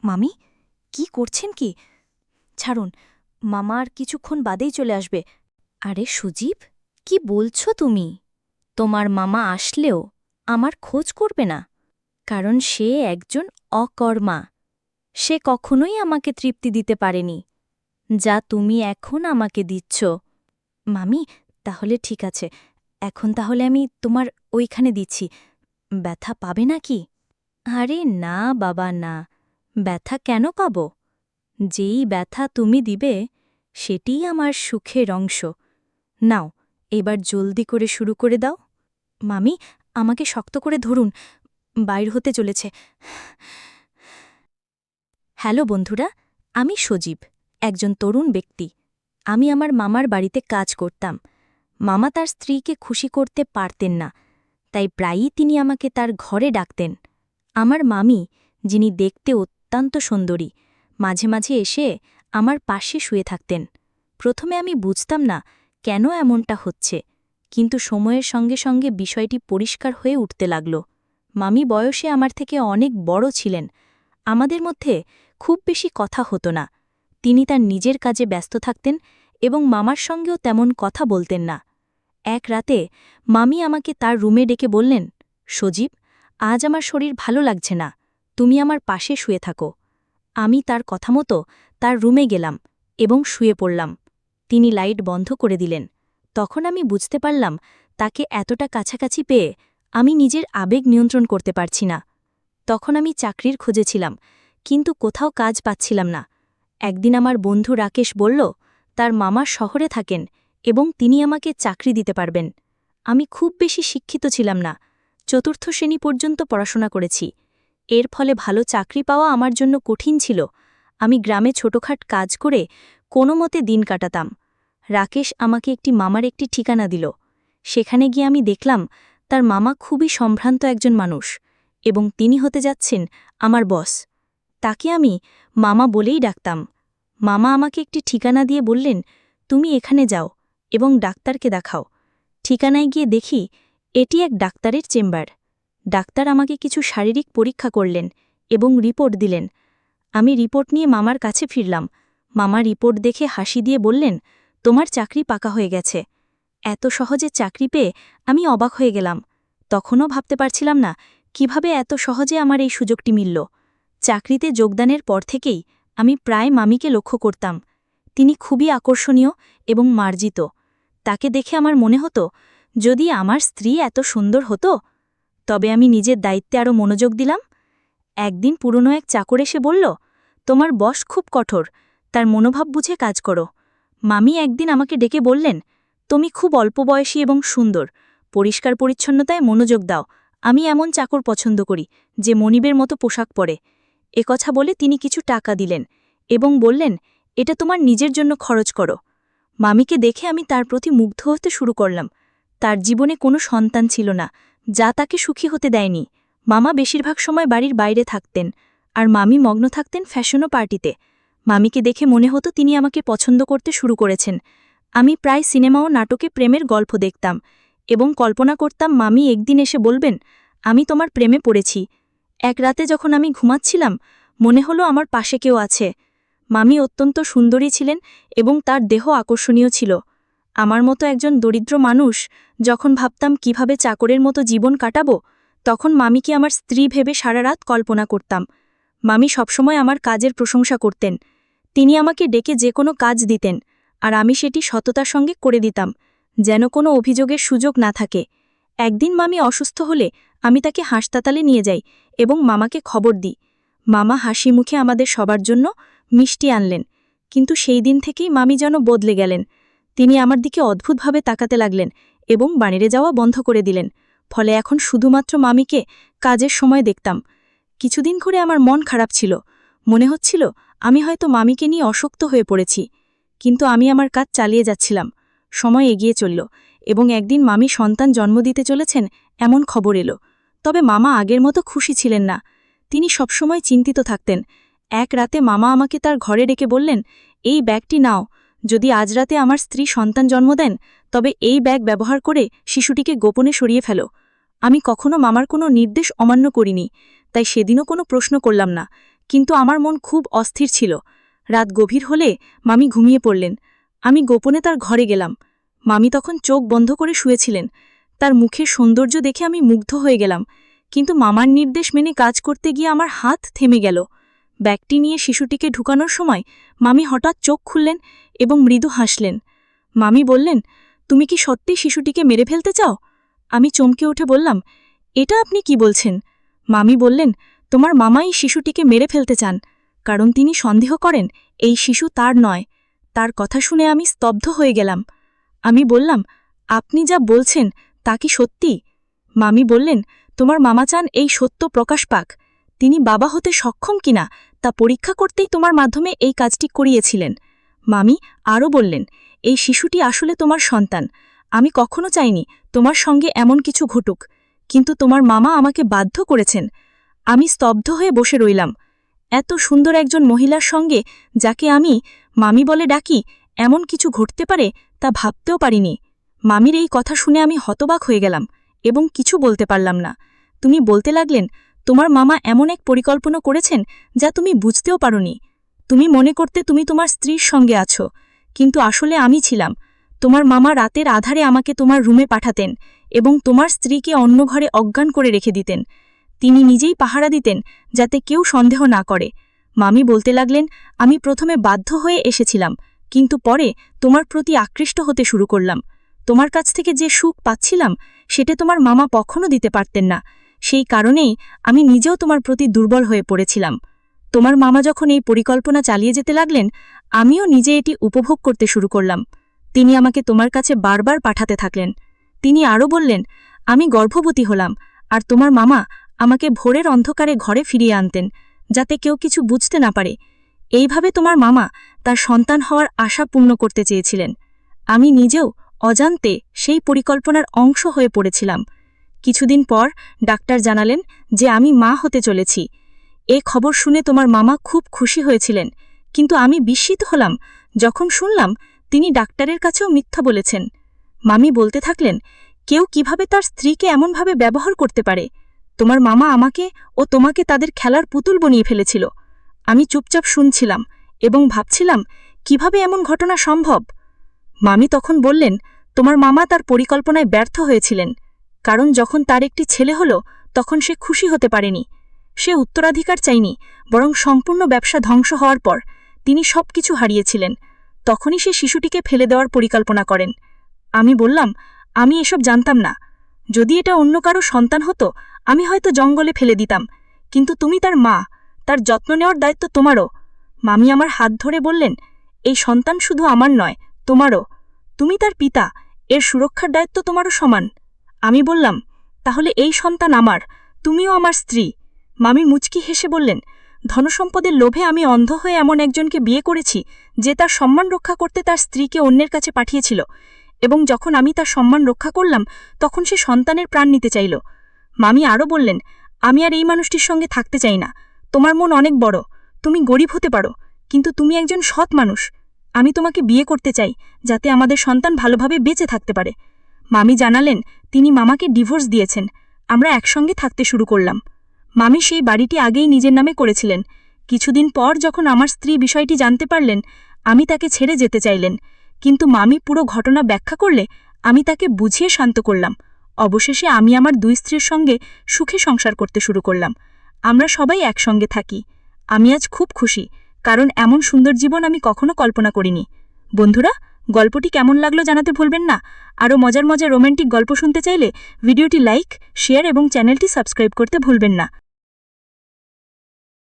মামি কি করছেন কি? ছাড়ুন, মামা আর কিছুক্ষণ বাদেই চলে আসবে। আরে সুজীব, কি বলছো তুমি? তোমার মামা আসলেও আমার খোঁজ করবে না, কারণ সে একজন অকর্মা। সে কখনোই আমাকে তৃপ্তি দিতে পারেনি, যা তুমি এখন আমাকে দিচ্ছ। মামি, তাহলে ঠিক আছে, এখন তাহলে আমি তোমার ওইখানে দিচ্ছি। ব্যথা পাবে নাকি? আরে না বাবা, না, ব্যথা কেন পাব? যেই ব্যথা তুমি দিবে সেটিই আমার সুখের অংশ। নাও, এবার জলদি করে শুরু করে দাও। মামি, আমাকে শক্ত করে ধরুন, বাইর হতে চলেছে। হ্যালো বন্ধুরা, আমি সজীব, একজন তরুণ ব্যক্তি। আমি আমার মামার বাড়িতে কাজ করতাম। মামা তার স্ত্রীকে খুশি করতে পারতেন না, তাই প্রায়ই তিনি আমাকে তার ঘরে ডাকতেন। আমার মামি, যিনি দেখতে অত্যন্ত সুন্দরী, মাঝে মাঝে এসে আমার পাশে শুয়ে থাকতেন। প্রথমে আমি বুঝতাম না কেন এমনটা হচ্ছে, কিন্তু সময়ের সঙ্গে সঙ্গে বিষয়টি পরিষ্কার হয়ে উঠতে লাগল। মামি বয়সে আমার থেকে অনেক বড় ছিলেন। আমাদের মধ্যে খুব বেশি কথা হতো না। তিনি তার নিজের কাজে ব্যস্ত থাকতেন এবং মামার সঙ্গেও তেমন কথা বলতেন না। এক রাতে মামি আমাকে তার রুমে ডেকে বললেন, সজীব, আজ আমার শরীর ভালো লাগছে না, তুমি আমার পাশে শুয়ে থাকো। আমি তার কথা মতো তার রুমে গেলাম এবং শুয়ে পড়লাম। তিনি লাইট বন্ধ করে দিলেন। তখন আমি বুঝতে পারলাম, তাকে এতটা কাছাকাছি পেয়ে আমি নিজের আবেগ নিয়ন্ত্রণ করতে পারছি না। তখন আমি চাকরির খোঁজে ছিলাম, কিন্তু কোথাও কাজ পাচ্ছিলাম না। একদিন আমার বন্ধু রাকেশ বলল, তার মামা শহরে থাকেন এবং তিনি আমাকে চাকরি দিতে পারবেন। আমি খুব বেশি শিক্ষিত ছিলাম না, চতুর্থ শ্রেণী পর্যন্ত পড়াশোনা করেছি। এর ফলে ভালো চাকরি পাওয়া আমার জন্য কঠিন ছিল। আমি গ্রামে ছোটখাট কাজ করে কোনো মতে দিন কাটাতাম। রাকেশ আমাকে একটি মামার একটি ঠিকানা দিল। সেখানে গিয়ে আমি দেখলাম, তার মামা খুবই সম্ভ্রান্ত একজন মানুষ এবং তিনি হতে যাচ্ছেন আমার বস। তাকে আমি মামা বলেই ডাকতাম। মামা আমাকে একটি ঠিকানা দিয়ে বললেন, তুমি এখানে যাও এবং ডাক্তারকে দেখাও। ঠিকানায় গিয়ে দেখি এটি এক ডাক্তারের চেম্বার। ডাক্তার আমাকে কিছু শারীরিক পরীক্ষা করলেন এবং রিপোর্ট দিলেন। আমি রিপোর্ট নিয়ে মামার কাছে ফিরলাম। মামা রিপোর্ট দেখে হাসি দিয়ে বললেন, তোমার চাকরি পাকা হয়ে গেছে। এত সহজে চাকরি পেয়ে আমি অবাক হয়ে গেলাম। তখনও ভাবতে পারছিলাম না কিভাবে এত সহজে আমার এই সুযোগটি মিলল। চাকরিতে যোগদানের পর থেকেই আমি প্রায় মামিকে লক্ষ্য করতাম। তিনি খুবই আকর্ষণীয় এবং মার্জিত। তাকে দেখে আমার মনে হতো, যদি আমার স্ত্রী এত সুন্দর হতো। তবে আমি নিজের দায়িত্বে আরও মনোযোগ দিলাম। একদিন পুরনো এক চাকর এসে বলল, তোমার বস খুব কঠোর, তার মনোভাব বুঝে কাজ করো। মামি একদিন আমাকে ডেকে বললেন, তুমি খুব অল্প বয়সী এবং সুন্দর, পরিষ্কার পরিচ্ছন্নতায় মনোযোগ দাও। আমি এমন চাকর পছন্দ করি যে মনিবের মতো পোশাক পরে। কথা বলে তিনি কিছু টাকা দিলেন এবং বললেন, এটা তোমার নিজের জন্য খরচ করো। মামিকে দেখে আমি তার প্রতি মুগ্ধ হতে শুরু করলাম। তার জীবনে কোনো সন্তান ছিল না, যা তাকে সুখী হতে দেয়নি। মামা বেশিরভাগ সময় বাড়ির বাইরে থাকতেন, আর মামি মগ্ন থাকতেন ফ্যাশনও পার্টিতে। মামিকে দেখে মনে হতো তিনি আমাকে পছন্দ করতে শুরু করেছেন। আমি প্রায় সিনেমা ও নাটকে প্রেমের গল্প দেখতাম এবং কল্পনা করতাম মামি একদিন এসে বলবেন, আমি তোমার প্রেমে পড়েছি। এক রাতে যখন আমি ঘুমাচ্ছিলাম, মনে হলো আমার পাশে কেউ আছে। মামি অত্যন্ত সুন্দরী ছিলেন এবং তার দেহ আকর্ষণীয় ছিল। আমার মতো একজন দরিদ্র মানুষ যখন ভাবতাম কিভাবে চাকরের মতো জীবন কাটাবো, তখন মামিকে আমার স্ত্রী ভেবে সারা রাত কল্পনা করতাম। মামি সবসময় আমার কাজের প্রশংসা করতেন। তিনি আমাকে ডেকে যে কোনো কাজ দিতেন, আর আমি সেটি সততার সঙ্গে করে দিতাম, যেন কোনো অভিযোগের সুযোগ না থাকে। একদিন মামি অসুস্থ হলে আমি তাকে হাসপাতালে নিয়ে যাই এবং মামাকে খবর দিই। মামা হাসি মুখে আমাদের সবার জন্য মিষ্টি আনলেন। কিন্তু সেই দিন থেকেই মামি যেন বদলে গেলেন। তিনি আমার দিকে অদ্ভুতভাবে তাকাতে লাগলেন এবং বাইরে যাওয়া বন্ধ করে দিলেন। ফলে এখন শুধুমাত্র মামিকে কাজের সময় দেখতাম। কিছুদিন ধরে আমার মন খারাপ ছিল। মনে হচ্ছিল আমি হয়তো মামিকে নিয়ে অশক্ত হয়ে পড়েছি। কিন্তু আমি আমার কাজ চালিয়ে যাচ্ছিলাম। সময় এগিয়ে চলল এবং একদিন মামি সন্তান জন্ম দিতে চলেছেন এমন খবর এলো। তবে মামা আগের মতো খুশি ছিলেন না। তিনি সবসময় চিন্তিত থাকতেন। এক রাতে মামা আমাকে তার ঘরে ডেকে বললেন, এই ব্যাগটি নাও। যদি আজ রাতে আমার স্ত্রী সন্তান জন্ম দেন, তবে এই ব্যাগ ব্যবহার করে শিশুটিকে গোপনে সরিয়ে ফেলো। আমি কখনো মামার কোনো নির্দেশ অমান্য করিনি, তাই সেদিনও কোনো প্রশ্ন করলাম না। কিন্তু আমার মন খুব অস্থির ছিল। রাত গভীর হলে মামি ঘুমিয়ে পড়লেন। আমি গোপনে তার ঘরে গেলাম। মামি তখন চোখ বন্ধ করে শুয়েছিলেন। তার মুখের সৌন্দর্য দেখে আমি মুগ্ধ হয়ে গেলাম, কিন্তু মামার নির্দেশ মেনে কাজ করতে গিয়ে আমার হাত থেমে গেল। ব্যাগটি নিয়ে শিশুটিকে ঢুকানোর সময় মামি হঠাৎ চোখ খুললেন এবং মৃদু হাসলেন। মামি বললেন, তুমি কি সত্যি শিশুটিকে মেরে ফেলতে চাও? আমি চমকে উঠে বললাম, এটা আপনি কি বলছেন? মামি বললেন, তোমার মামাই শিশুটিকে মেরে ফেলতে চান, কারণ তিনি সন্দেহ করেন এই শিশু তার নয়। তার কথা শুনে আমি স্তব্ধ হয়ে গেলাম। আমি বললাম, আপনি যা বলছেন তা কি সত্যি? মামি বললেন, তোমার মামা চান এই সত্য প্রকাশ পাক। তিনি বাবা হতে সক্ষম কিনা তা পরীক্ষা করতেই তোমার মাধ্যমে এই কাজটি করিয়েছিলেন। মামি আরও বললেন, এই শিশুটি আসলে তোমার সন্তান। আমি কখনো চাইনি তোমার সঙ্গে এমন কিছু ঘটুক, কিন্তু তোমার মামা আমাকে বাধ্য করেছেন। আমি স্তব্ধ হয়ে বসে রইলাম। এত সুন্দর একজন মহিলার সঙ্গে, যাকে আমি মামি বলে ডাকি, এমন কিছু ঘটতে পারে তা ভাবতেও পারিনি। মামির এই কথা শুনে আমি হতবাক হয়ে গেলাম এবং কিছু বলতে পারলাম না। তুমি বলতে লাগলেন, তোমার মামা এমন এক পরিকল্পনা করেছেন যা তুমি বুঝতেও পারোনি। তুমি মনে করতে তুমি তোমার স্ত্রীর সঙ্গে আছো, কিন্তু আসলে আমি ছিলাম। তোমার মামা রাতের আধারে আমাকে তোমার রুমে পাঠাতেন এবং তোমার স্ত্রীকে অন্য ঘরে অজ্ঞান করে রেখে দিতেন। তিনি নিজেই পাহারা দিতেন যাতে কেউ সন্দেহ না করে। মামি বলতে লাগলেন, আমি প্রথমে বাধ্য হয়ে এসেছিলাম, কিন্তু পরে তোমার প্রতি আকৃষ্ট হতে শুরু করলাম। তোমার কাছ থেকে যে সুখ পাচ্ছিলাম সেটা তোমার মামা কখনো দিতে পারতেন না। সেই কারণেই আমি নিজেও তোমার প্রতি দুর্বল হয়ে পড়েছিলাম। তোমার মামা যখন এই পরিকল্পনা চালিয়ে যেতে লাগলেন, আমিও নিজে এটি উপভোগ করতে শুরু করলাম। তিনি আমাকে তোমার কাছে বারবার পাঠাতে থাকলেন। তিনি আরও বললেন, আমি গর্ভবতী হলাম, আর তোমার মামা আমাকে ভোরের অন্ধকারে ঘরে ফিরিয়ে আনতেন, যাতে কেউ কিছু বুঝতে না পারে। এইভাবে তোমার মামা তার সন্তান হওয়ার আশা পূর্ণ করতে চেয়েছিলেন। আমি নিজেও অজান্তে সেই পরিকল্পনার অংশ হয়ে পড়েছিলাম। কিছুদিন পর ডাক্তার জানালেন যে আমি মা হতে চলেছি। এ খবর শুনে তোমার মামা খুব খুশি হয়েছিলেন, কিন্তু আমি বিস্মিত হলাম যখন শুনলাম তিনি ডাক্তারের কাছেও মিথ্যা বলেছেন। মামি বলতে থাকলেন, কেউ কিভাবে তার স্ত্রীকে এমনভাবে ব্যবহার করতে পারে? তোমার মামা আমাকে ও তোমাকে তাদের খেলার পুতুল বানিয়ে ফেলেছিল। আমি চুপচাপ শুনছিলাম এবং ভাবছিলাম, কিভাবে এমন ঘটনা সম্ভব? মামি তখন বললেন, তোমার মামা তার পরিকল্পনায় ব্যর্থ হয়েছিলেন, কারণ যখন তার একটি ছেলে হলো তখন সে খুশি হতে পারেনি। সে উত্তরাধিকার চায়নি, বরং সম্পূর্ণ ব্যবসা ধ্বংস হওয়ার পর তিনি সবকিছু হারিয়েছিলেন। তখনই সে শিশুটিকে ফেলে দেওয়ার পরিকল্পনা করেন। আমি বললাম, আমি এসব জানতাম না। যদি এটা অন্য কারো সন্তান হতো, আমি হয়তো জঙ্গলে ফেলে দিতাম, কিন্তু তুমি তার মা, তার যত্ন নেওয়ার দায়িত্ব তোমারও। মামি আমার হাত ধরে বললেন, এই সন্তান শুধু আমার নয়, তোমারও। তুমি তার পিতা, এর সুরক্ষার দায়িত্ব তোমারও সমান। আমি বললাম, তাহলে এই সন্তান আমার, তুমিও আমার স্ত্রী। মামি মুচকি হেসে বললেন, ধনসম্পদের লোভে আমি অন্ধ হয়ে এমন একজনকে বিয়ে করেছি যে তার সম্মান রক্ষা করতে তার স্ত্রীকে অন্যের কাছে পাঠিয়েছিল, এবং যখন আমি তার সম্মান রক্ষা করলাম তখন সে সন্তানের প্রাণ নিতে চাইল। মামি আরও বললেন, আমি আর এই মানুষটির সঙ্গে থাকতে চাই না। তোমার মন অনেক বড়, তুমি গরিব হতে পারো, কিন্তু তুমি একজন সৎ মানুষ। আমি তোমাকে বিয়ে করতে চাই, যাতে আমাদের সন্তান ভালোভাবে বেঁচে থাকতে পারে। মামি জানালেন, তিনি মামাকে ডিভোর্স দিয়েছেন। আমরা একসঙ্গে থাকতে শুরু করলাম। মামি সেই বাড়িটি আগেই নিজের নামে করেছিলেন। কিছুদিন পর যখন আমার স্ত্রী বিষয়টি জানতে পারলেন, আমি তাকে ছেড়ে যেতে চাইলেন, কিন্তু মামি পুরো ঘটনা ব্যাখ্যা করলে আমি তাকে বুঝিয়ে শান্ত করলাম। অবশেষে আমি আমার দুই স্ত্রীর সঙ্গে সুখে সংসার করতে শুরু করলাম। আমরা সবাই একসঙ্গে থাকি। আমি আজ খুব খুশি, কারণ এমন সুন্দর জীবন আমি কখনো কল্পনা করিনি। বন্ধুরা, গল্পটি কেমন লাগলো জানাতে ভুলবেন না। আরও মজার মজার রোমান্টিক গল্প শুনতে চাইলে ভিডিওটি লাইক, শেয়ার এবং চ্যানেলটি সাবস্ক্রাইব করতে ভুলবেন না।